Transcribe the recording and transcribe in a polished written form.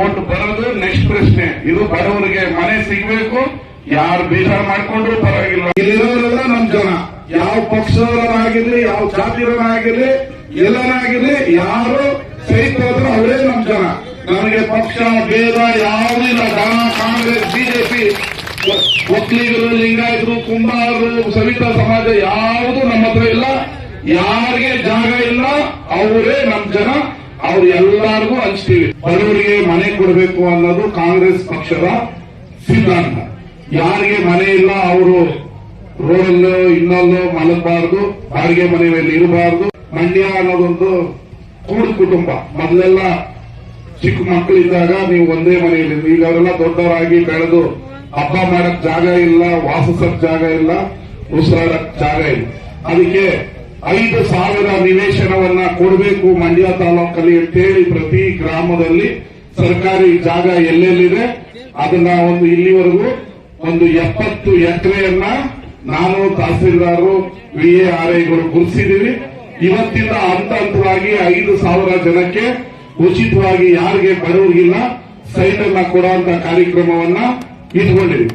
Vote ಬರೋದು next ಪ್ರಶ್ನೆ. ಇದು ಬಡವರಿಗೆ ಮನೆ ಸಿಗಬೇಕು. ಯಾರು ಬೇಜಾರು ಮಾಡ್ಕೊಂಡ್ರು ಪರವಾಗಿಲ್ಲ. ಇಲ್ಲಿರೋರೆಲ್ಲ ನಮ್ ಜನ, ಯಾವ ಪಕ್ಷದವರಾಗಿರ್ಲಿ, ಯಾವ ಜಾತಿಯವರಾಗಿರ್ಲಿ, ಎಲ್ಲರಾಗಿರ್ಲಿ, ಯಾರು ಸಹಿತ ಹೋದ್ರು ಅವರೇ ನಮ್ ಜನ. ನಮಗೆ ಪಕ್ಷ ಭೇದ ಯಾವುದಿಲ್ಲ. ಜನ ಕಾಂಗ್ರೆಸ್, ಬಿಜೆಪಿ, ಒಕ್ಕಲಿಗರು, ಲಿಂಗಾಯತರು, ಕುಂಬಾರರು, ಸವಿತಾ ಸಮಾಜ ಯಾವುದು ನಮ್ಮ ಹತ್ರ ಇಲ್ಲ. ಯಾರಿಗೆ ಜಾಗ ಇಲ್ಲ ಅವರೇ ನಮ್ ಜನ. ಅವ್ರು ಎಲ್ಲರಿಗೂ ಹಂಚ್ತೀವಿ. ಬಡವರಿಗೆ ಮನೆ ಕೊಡಬೇಕು ಅನ್ನೋದು ಕಾಂಗ್ರೆಸ್ ಪಕ್ಷದ ಸಿದ್ಧಾಂತ. ಯಾರಿಗೆ ಮನೆ ಇಲ್ಲ ಅವರು ರೋಡಲ್ಲೋ ಇನ್ನಲ್ಲೋ ಮಲಗಬಾರದು, ಬಾಡಿಗೆ ಮನೆಯಲ್ಲಿ ಇರಬಾರದು. ಮಂಡ್ಯ ಅನ್ನೋದೊಂದು ಕೂಡು ಕುಟುಂಬ. ಮೊದಲೆಲ್ಲ ಚಿಕ್ಕ ಮಕ್ಕಳಿದ್ದಾಗ ನೀವು ಒಂದೇ ಮನೆಯಲ್ಲಿ, ಈಗ ಅವರೆಲ್ಲ ದೊಡ್ಡವರಾಗಿ ಬೆಳೆದು ಹಬ್ಬ ಮಾಡಕ್ ಜಾಗ ಇಲ್ಲ, ವಾಸಿಸಕ್ ಜಾಗ ಇಲ್ಲ, ಉಸಿರಾಡಕ್ ಜಾಗ ಇಲ್ಲ. ಅದಕ್ಕೆ 5,000 ನಿವೇಶನವನ್ನ ಕೊಡಬೇಕು ಮಂಡ್ಯ ತಾಲೂಕಲ್ಲಿ ಅಂತೇಳಿ ಪ್ರತಿ ಗ್ರಾಮದಲ್ಲಿ ಸರ್ಕಾರಿ ಜಾಗ ಎಲ್ಲೆಲ್ಲಿದೆ ಅದನ್ನ ಇಲ್ಲಿವರೆಗೂ 70 ಎಕರೆಯನ್ನ ನಾನು ತಹಸೀಲ್ದಾರರು, VARIಗಳು ಗುರುತಿಸಿದೀವಿ. ಇವತ್ತಿಂದ ಹಂತ ಹಂತವಾಗಿ 5,000 ಜನಕ್ಕೆ ಉಚಿತವಾಗಿ ಯಾರಿಗೆ ಬಡವರಿಗಿಲ್ಲ ಸೈಟ್ ಅನ್ನ ಕೊಡುವಂತ ಕಾರ್ಯಕ್ರಮವನ್ನ ಇಟ್ಕೊಂಡಿದ್ದೀವಿ.